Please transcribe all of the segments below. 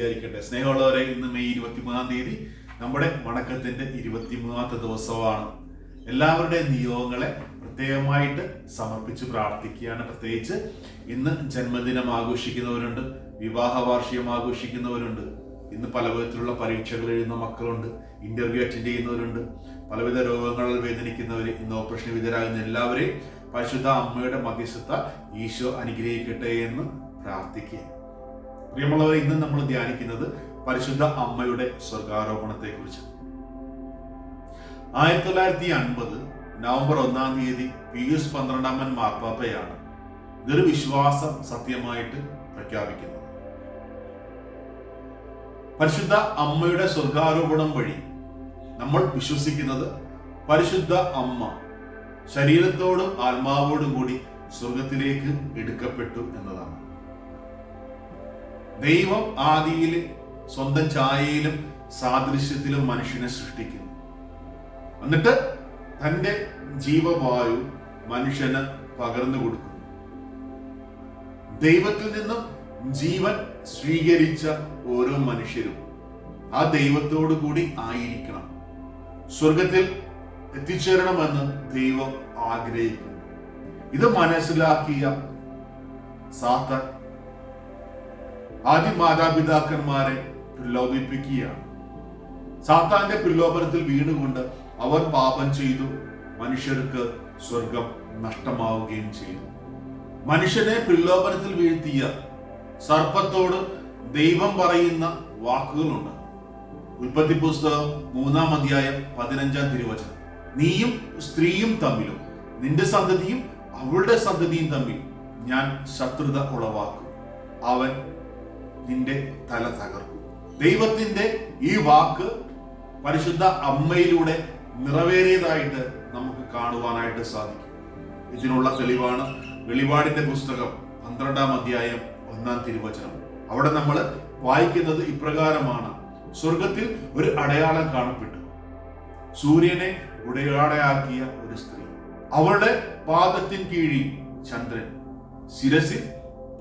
വിചാരിക്കട്ടെ. സ്നേഹമുള്ളവരെ, ഇന്ന് മെയ് 23 നമ്മുടെ വണക്കത്തിന്റെ 23ാമത്തെ ദിവസമാണ്. എല്ലാവരുടെയും നിയോഗങ്ങളെ പ്രത്യേകമായിട്ട് സമർപ്പിച്ച് പ്രാർത്ഥിക്കുകയാണ്. പ്രത്യേകിച്ച് ഇന്ന് ജന്മദിനം ആഘോഷിക്കുന്നവരുണ്ട്, വിവാഹ വാർഷികം ആഘോഷിക്കുന്നവരുണ്ട്, ഇന്ന് പല വിധത്തിലുള്ള പരീക്ഷകൾ എഴുതുന്ന മക്കളുണ്ട്, ഇന്റർവ്യൂ അറ്റൻഡ് ചെയ്യുന്നവരുണ്ട്, പലവിധ രോഗങ്ങളിൽ വേദനിക്കുന്നവർ, ഇന്ന് ഓപ്പറേഷൻ വിധേയരാകുന്ന എല്ലാവരെയും പരിശുദ്ധ അമ്മയുടെ മധ്യസ്ഥത ഈശോ അനുഗ്രഹിക്കട്ടെ എന്ന് പ്രാർത്ഥിക്കുക. പ്രിയമുള്ളവരെ, ഇന്ന് നമ്മൾ ധ്യാനിക്കുന്നത് പരിശുദ്ധ അമ്മയുടെ സ്വർഗാരോപണത്തെ കുറിച്ച്. 1950 നവംബർ 1 പിയൂസ് 12 മാർപ്പാപ്പയാണ് ഇതൊരു വിശ്വാസ സത്യമായിട്ട് പ്രഖ്യാപിക്കുന്നത്. പരിശുദ്ധ അമ്മയുടെ സ്വർഗാരോപണം വഴി നമ്മൾ വിശ്വസിക്കുന്നത് പരിശുദ്ധ അമ്മ ശരീരത്തോടും ആത്മാവോടും കൂടി സ്വർഗത്തിലേക്ക് എടുക്കപ്പെട്ടു എന്നതാണ്. ദൈവം ആദിയിൽ സ്വന്തം ഛായയിലും സാദൃശ്യത്തിലും മനുഷ്യനെ സൃഷ്ടിക്കുന്നു. എന്നിട്ട് തന്റെ ജീവവായു മനുഷ്യന് പകർന്നു കൊടുക്കുന്നു. ദൈവത്തിൽ നിന്നും ജീവൻ സ്വീകരിച്ച ഓരോ മനുഷ്യരും ആ ദൈവത്തോടു കൂടി ആയിരിക്കണം, സ്വർഗത്തിൽ എത്തിച്ചേരണമെന്ന് ദൈവം ആഗ്രഹിക്കുന്നു. ഇത് മനസ്സിലാക്കിയ സാത്താൻ ആദ്യ മാതാപിതാക്കന്മാരെ പ്രലോഭിപ്പിക്കുകയാണ്. സാത്താന്റെ പ്രലോഭനത്തിൽ വീണുകൊണ്ട് അവർ പാപം ചെയ്തു. മനുഷ്യർക്ക് സ്വർഗം നഷ്ടമാവുകയും ചെയ്തു. മനുഷ്യനെ പ്രലോഭനത്തിൽ വീഴ്ത്തിയ സർപ്പത്തോട് ദൈവം പറയുന്ന വാക്കുകളുണ്ട്. ഉൽപ്പത്തി പുസ്തകം 3-ാം അധ്യായം 15-ാം തിരുവചനം. നീയും സ്ത്രീയും തമ്മിലും നിന്റെ സന്തതിയും അവളുടെ സന്തതിയും തമ്മിൽ ഞാൻ ശത്രുത ഉളവാക്കും, അവൻ നിന്റെ തല തകർക്കും. ദൈവത്തിന്റെ ഈ വാക്ക് പരിശുദ്ധ അമ്മയിലൂടെ നിറവേറിയതായിട്ട് നമുക്ക് കാണുവാനായിട്ട് സാധിക്കും. ഇതിനുള്ള തെളിവാണ് വെളിപാടിന്റെ പുസ്തകം 12-ാം അധ്യായം 1-ാം തിരുവചനം. അവിടെ നമ്മൾ വായിക്കുന്നത് ഇപ്രകാരമാണ്: സ്വർഗത്തിൽ ഒരു അടയാളം കാണപ്പെട്ടു, സൂര്യനെ ഉടയാടയാക്കിയ ഒരു സ്ത്രീ, അവളുടെ പാദത്തിൻ കീഴിൽ ചന്ദ്രൻ, ശിരസിൽ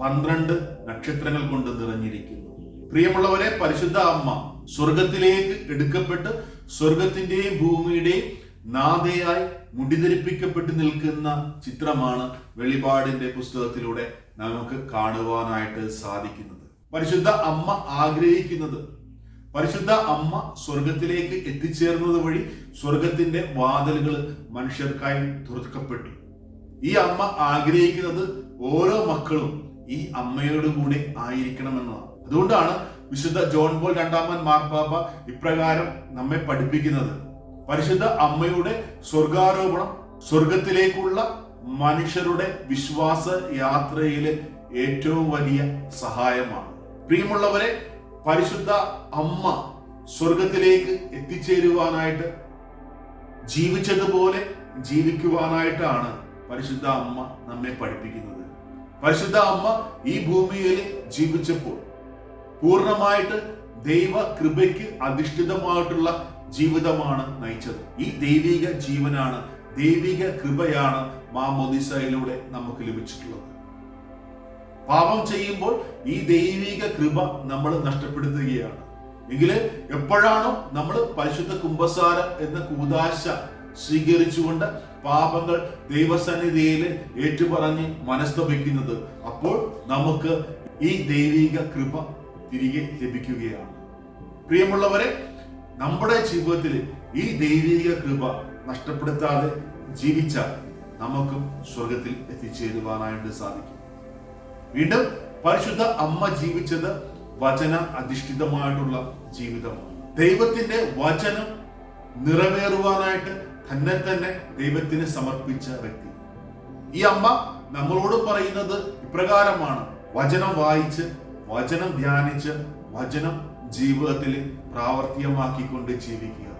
12 നക്ഷത്രങ്ങൾ കൊണ്ട് നിറഞ്ഞിരിക്കുന്നു. പ്രിയമുള്ളവരെ, പരിശുദ്ധ അമ്മ സ്വർഗത്തിലേക്ക് എടുക്കപ്പെട്ട് സ്വർഗത്തിന്റെയും ഭൂമിയുടെയും നാഥയായി മുടിധരിപ്പിക്കപ്പെട്ട് നിൽക്കുന്ന ചിത്രമാണ് വെളിപാടിന്റെ പുസ്തകത്തിലൂടെ നമുക്ക് കാണുവാനായിട്ട് സാധിക്കുന്നത്. പരിശുദ്ധ അമ്മ ആഗ്രഹിക്കുന്നത്, പരിശുദ്ധ അമ്മ സ്വർഗത്തിലേക്ക് എത്തിച്ചേർന്നത് വഴി സ്വർഗത്തിന്റെ വാതിലുകൾ മനുഷ്യർക്കായി തുറക്കപ്പെട്ടു. ഈ അമ്മ ആഗ്രഹിക്കുന്നത് ഓരോ മക്കളും ഈ അമ്മയോട് കൂടെ ആയിരിക്കണമെന്നതാണ്. അതുകൊണ്ടാണ് വിശുദ്ധ ജോൺ പോൾ 2 മാർപ്പാപ്പ ഇപ്രകാരം നമ്മെ പഠിപ്പിക്കുന്നത്: പരിശുദ്ധ അമ്മയുടെ സ്വർഗാരോപണം സ്വർഗത്തിലേക്കുള്ള മനുഷ്യരുടെ വിശ്വാസ യാത്രയിലെ ഏറ്റവും വലിയ സഹായമാണ്. പ്രിയമുള്ളവരെ, പരിശുദ്ധ അമ്മ സ്വർഗത്തിലേക്ക് എത്തിച്ചേരുവാനായിട്ട് ജീവിച്ചതുപോലെ ജീവിക്കുവാനായിട്ടാണ് പരിശുദ്ധ അമ്മ നമ്മെ പഠിപ്പിക്കുന്നത്. പരിശുദ്ധ അമ്മ ഈ ഭൂമിയിൽ ജീവിച്ചപ്പോൾ പൂർണ്ണമായിട്ട് ദൈവ കൃപയ്ക്ക് അധിഷ്ഠിതമായിട്ടുള്ള ജീവിതമാണ് നയിച്ചത്. ഈ ദൈവിക ജീവനാണ്, ദൈവിക കൃപയാണ് മാമോദിസയിലൂടെ നമുക്ക് ലഭിച്ചിട്ടുള്ളത്. പാപം ചെയ്യുമ്പോൾ ഈ ദൈവിക കൃപ നമ്മൾ നഷ്ടപ്പെടുത്തുകയാണ്. എങ്കിൽ എപ്പോഴാണോ നമ്മൾ പരിശുദ്ധ കുമ്പസാരം എന്ന കൂദാശ സ്വീകരിച്ചുകൊണ്ട് പാപങ്ങൾ ദൈവസന്നിധിയിൽ ഏറ്റുപറഞ്ഞ് മനസ്തപിക്കുന്നത്, അപ്പോൾ നമുക്ക് ഈ ദൈവിക കൃപ തിരികെ ലഭിക്കുകയാണ്. പ്രിയമുള്ളവരെ, നമ്മുടെ ജീവിതത്തിൽ ഈ ദൈവിക കൃപ നഷ്ടപ്പെടുത്താതെ ജീവിച്ചാൽ നമുക്കും സ്വർഗത്തിൽ എത്തിച്ചേരുവാനായിട്ട് സാധിക്കും. വീണ്ടും പരിശുദ്ധ അമ്മ ജീവിച്ചത് വചന അധിഷ്ഠിതമായിട്ടുള്ള ജീവിതമാണ്. ദൈവത്തിന്റെ വചനം നിറവേറുവാനായിട്ട് തന്നെ ദൈവത്തിന് സമർപ്പിച്ച വ്യക്തി. ഈ അമ്മ നമ്മളോട് പറയുന്നത് ഇപ്രകാരമാണ്: വചനം വായിച്ച്, വചനം ധ്യാനിച്ച്, വചനം ജീവിതത്തിൽ പ്രാവർത്തികമാക്കിക്കൊണ്ട് ജീവിക്കുക.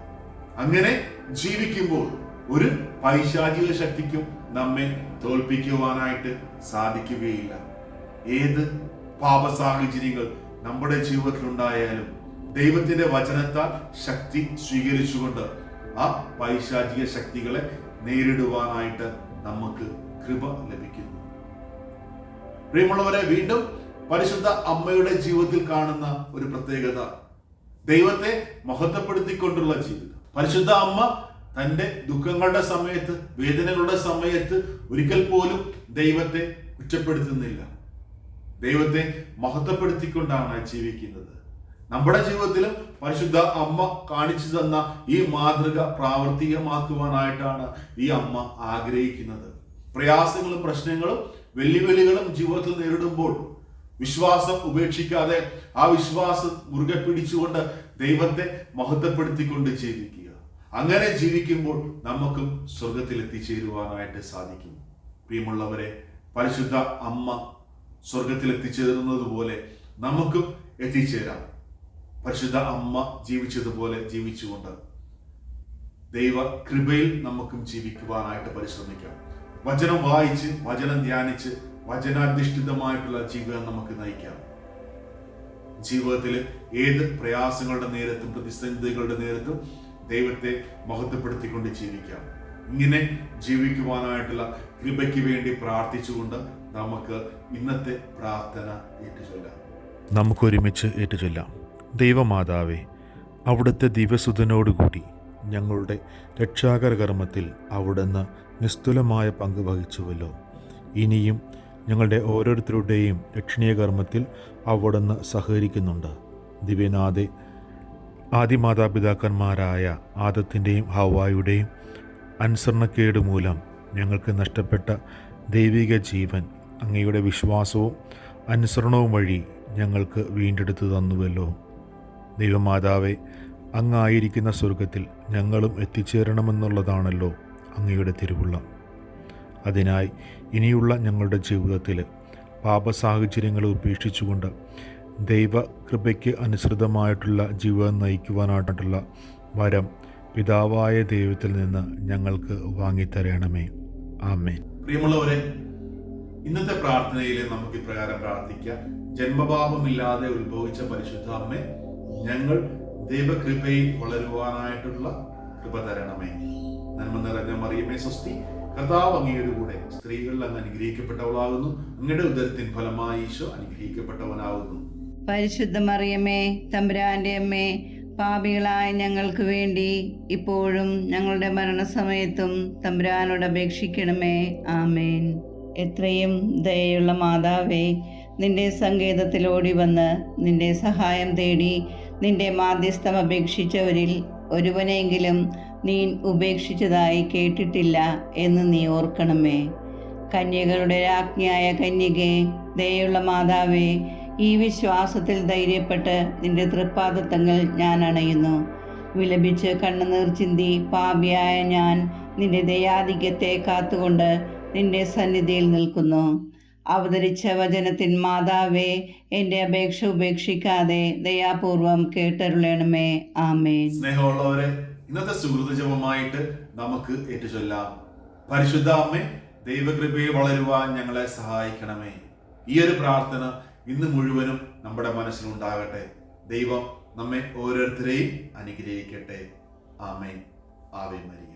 അങ്ങനെ ജീവിക്കുമ്പോൾ ഒരു പൈശാചിക ശക്തിക്കും നമ്മെ തോൽപ്പിക്കുവാനായിട്ട് സാധിക്കുകയില്ല. ഏത് പാപ സാഹചര്യങ്ങൾ നമ്മുടെ ജീവിതത്തിലുണ്ടായാലും ദൈവത്തിന്റെ വചനത്താൽ ശക്തി സ്വീകരിച്ചുകൊണ്ട് ആ പൈശാചിക ശക്തികളെ നേരിടുവാനായിട്ട് നമുക്ക് കൃപ ലഭിക്കുന്നു. പ്രിയമുള്ളവരെ, വീണ്ടും പരിശുദ്ധ അമ്മയുടെ ജീവിതത്തിൽ കാണുന്ന ഒരു പ്രത്യേകത, ദൈവത്തെ മഹത്വപ്പെടുത്തിക്കൊണ്ടുള്ള ജീവിതം. പരിശുദ്ധ അമ്മ തൻ്റെ ദുഃഖങ്ങളുടെ സമയത്ത്, വേദനകളുടെ സമയത്ത് ഒരിക്കൽ പോലും ദൈവത്തെ കുറ്റപ്പെടുത്തുന്നില്ല. ദൈവത്തെ മഹത്വപ്പെടുത്തിക്കൊണ്ടാണ് ജീവിക്കുന്നത്. നമ്മുടെ ജീവിതത്തിലും പരിശുദ്ധ അമ്മ കാണിച്ചു തന്ന ഈ മാതൃക പ്രാവർത്തികമാക്കുവാനായിട്ടാണ് ഈ അമ്മ ആഗ്രഹിക്കുന്നത്. പ്രയാസങ്ങളും പ്രശ്നങ്ങളും വെല്ലുവിളികളും ജീവിതത്തിൽ നേരിടുമ്പോൾ വിശ്വാസം ഉപേക്ഷിക്കാതെ ആ വിശ്വാസം മുറുകെ പിടിച്ചുകൊണ്ട് ദൈവത്തെ മഹത്വപ്പെടുത്തിക്കൊണ്ട് ജീവിക്കുക. അങ്ങനെ ജീവിക്കുമ്പോൾ നമുക്കും സ്വർഗത്തിൽ എത്തിച്ചേരുവാനായിട്ട് സാധിക്കും. പ്രിയമുള്ളവരെ, പരിശുദ്ധ അമ്മ സ്വർഗത്തിൽ എത്തിച്ചേരുന്നത് പോലെ നമുക്കും എത്തിച്ചേരാം. പരിശുദ്ധ അമ്മ ജീവിച്ചതുപോലെ ജീവിച്ചുകൊണ്ട് ദൈവ കൃപയിൽ നമുക്കും ജീവിക്കുവാനായിട്ട് പരിശ്രമിക്കാം. വചനം വായിച്ച്, വചനം ധ്യാനിച്ച്, വചനാധിഷ്ഠിതമായിട്ടുള്ള ജീവിതം നമുക്ക് നയിക്കാം. ജീവിതത്തിൽ ഏത് പ്രയാസങ്ങളുടെ നേരത്തും പ്രതിസന്ധികളുടെ നേരത്തും ദൈവത്തെ മഹത്വപ്പെടുത്തിക്കൊണ്ട് ജീവിക്കാം. ഇങ്ങനെ ജീവിക്കുവാനായിട്ടുള്ള കൃപയ്ക്ക് വേണ്ടി പ്രാർത്ഥിച്ചുകൊണ്ട് നമുക്ക് ഇന്നത്തെ പ്രാർത്ഥന ഏറ്റുചൊല്ലാം. നമുക്കൊരുമിച്ച് ഏറ്റുചൊല്ലാം. ദൈവമാതാവേ, അവിടുത്തെ ദിവ്യസുതനോടുകൂടി ഞങ്ങളുടെ രക്ഷാകര കർമ്മത്തിൽ അവിടുന്ന് നിസ്തുലമായ പങ്ക് വഹിച്ചുവല്ലോ. ഇനിയും ഞങ്ങളുടെ ഓരോരുത്തരുടെയും രക്ഷണീയ കർമ്മത്തിൽ അവിടുന്ന് സഹകരിക്കുന്നുണ്ട്. ദിവ്യനാഥേ, ആദിമാതാപിതാക്കന്മാരായ ആദത്തിൻ്റെയും ഹവ്വായുടെയും അനുസരണക്കേട് മൂലം ഞങ്ങൾക്ക് നഷ്ടപ്പെട്ട ദൈവിക ജീവൻ അങ്ങയുടെ വിശ്വാസവും അനുസരണവും വഴി ഞങ്ങൾക്ക് വീണ്ടെടുത്തു തന്നുവല്ലോ. ദൈവമാതാവേ, അങ്ങായിരിക്കുന്ന സ്വർഗത്തിൽ ഞങ്ങളും എത്തിച്ചേരണമെന്നുള്ളതാണല്ലോ അങ്ങയുടെ തിരുവുള്ളം. അതിനായി ഇനിയുള്ള ഞങ്ങളുടെ ജീവിതത്തിൽ പാപസാഹചര്യങ്ങളെ ഉപേക്ഷിച്ചുകൊണ്ട് ദൈവകൃപയ്ക്ക് അനുസൃതമായിട്ടുള്ള ജീവിതം നയിക്കുവാനായിട്ടുള്ള വരം പിതാവായ ദൈവത്തിൽ നിന്ന് ഞങ്ങൾക്ക് വാങ്ങിത്തരണമേ. ആമേൻ. പ്രിയമുള്ളവരെ, ഇന്നത്തെ പ്രാർത്ഥനയിൽ നമുക്ക് ഇപ്രകാരം പ്രാർത്ഥിക്കാം. ജന്മപാപമില്ലാതെ ഉത്ഭവിച്ച പരിശുദ്ധ അമ്മേ, ഞങ്ങൾ ദൈവകൃപയിൽ വളരുവാനായിട്ടുള്ള കൃപ തരണമേ. നന്മ നിറഞ്ഞ മറിയമേ സ്വസ്തി, കർത്താവ് അങ്ങയുടെ കൂടെ സ്ത്രീകളിൽ അങ്ങ് അനുഗ്രഹിക്കപ്പെട്ടവളാകുന്നു. അങ്ങയുടെ ഉദരത്തിൻ ഫലമായി ഈശോ അനുഗ്രഹിക്കപ്പെട്ടവനാകുന്നു. പരിശുദ്ധ മറിയമേ, തമ്പുരാന്റെ അമ്മേ, പാപികളായ ഞങ്ങൾക്ക് വേണ്ടി ഇപ്പോഴും ഞങ്ങളുടെ മരണസമയത്തും തമ്പുരാനോട് അപേക്ഷിക്കണമേ. ആമേൻ. എത്രയും ദയയുള്ള മാതാവേ, നിന്റെ സങ്കേതത്തിലോടി വന്ന് നിന്റെ സഹായം തേടി നിന്റെ മാധ്യസ്ഥം അപേക്ഷിച്ചവരിൽ ഒരുവനെങ്കിലും നീ ഉപേക്ഷിച്ചതായി കേട്ടിട്ടില്ല എന്ന് നീ ഓർക്കണമേ. കന്യകളുടെ രാജ്ഞിയായ കന്യകേ, ദയയുള്ള മാതാവേ, ഈ വിശ്വാസത്തിൽ ധൈര്യപ്പെട്ട് നിന്റെ തൃപ്പാദത്തങ്ങൾ ഞാൻ അണയുന്നു. വിലപിച്ച് കണ്ണുനീർ ചിന്തി പാപിയായ ഞാൻ നിന്റെ ദയാധിക്യത്തെ കാത്തുകൊണ്ട് നിന്റെ സന്നിധിയിൽ നിൽക്കുന്നു. അവതരിച്ച വചനത്തിൻ മാതാവേ, എൻ്റെ അപേക്ഷ ഉപേക്ഷിക്കാതെ ദയാപൂർവം കേട്ടരുളണമേ. ആമേൻ. സ്നേഹമുള്ളവരെ, ഇന്നത്തെ സുഹൃത ജപമായിട്ട് നമുക്ക് ഏറ്റുചൊല്ലാം. പരിശുദ്ധ അമ്മേ, ദൈവകൃപയിൽ വളരുവാൻ ഞങ്ങളെ സഹായിക്കണമേ. ഈ ഒരു പ്രാർത്ഥന ഇന്ന് മുഴുവനും നമ്മുടെ മനസ്സിലുണ്ടാകട്ടെ. ദൈവം നമ്മെ ഓരോരുത്തരെയും അനുഗ്രഹിക്കട്ടെ. ആമേൻ. Ave Maria.